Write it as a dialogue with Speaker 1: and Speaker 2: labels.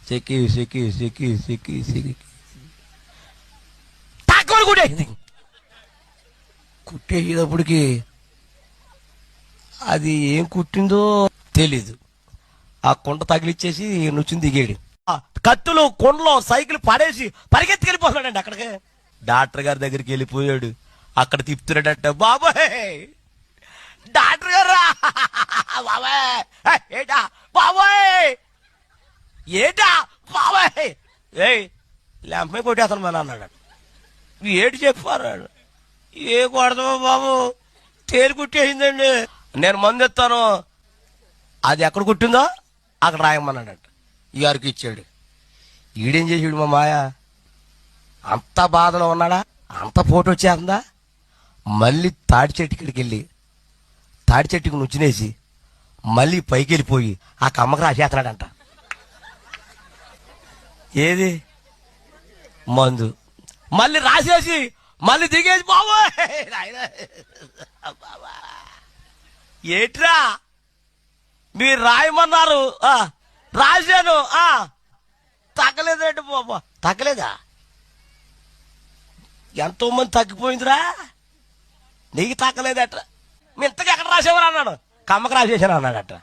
Speaker 1: సెక్కి సెక్కి సెక్కి సెక్కి సెక్కి తక్కువ కుట్టేసింది. కుట్టేసేటప్పటికి అది ఏం కుట్టిందో తెలీదు. ఆ కుండ తగిలిచ్చేసి నుంచుని దిగాడు. కత్తులు కుండలో సైకిల్ పడేసి పరిగెత్తుకెళ్ళిపోతున్నాడండి అక్కడికి. డాక్టర్ గారి దగ్గరికి వెళ్ళిపోయాడు. అక్కడ తిప్పుతున్నాడట. బాబాయ్ డాక్టర్ గారు బాబాయ్ ఏటా బాబాయ్ ఏటా బాబాయ్ లేంపై కొట్టేస్తాను మన అన్నాడు. ఏటి చెప్పారు. ఏ కొడతామో బాబు తేలి కుట్టేసిందండి. నేను మందు ఎత్తాను. అది ఎక్కడ కుట్టిందో అక్కడ రాయమన్నాడట. ఈఆర్కి ఇచ్చాడు. ఈడేం చేసాడు మా మాయ, అంత బాధలో ఉన్నాడా, అంత ఫోటో వచ్చేస్తుందా, మళ్ళీ తాడి చెట్టుకి వెళ్ళి తాడి చెట్టుకి నుంచునేసి మళ్ళీ పైకి వెళ్ళిపోయి ఆ కమ్మకి రాసేస్తున్నాడంట. ఏది మందు మళ్ళీ రాసేసి మళ్ళీ దిగేసి బాబోయ్ ఏట్రా మీరు రాయమన్నారు రాశాను తగ్గలేదండి బాబా. తగ్గలేదా? ఎంతో మంది తగ్గిపోయిందిరా, నీకు తగ్గలేదట. మీ ఇంతకు ఎక్కడ రాసేవారు అన్నాడు. కమ్మకి రాసేసాను అన్నాడట.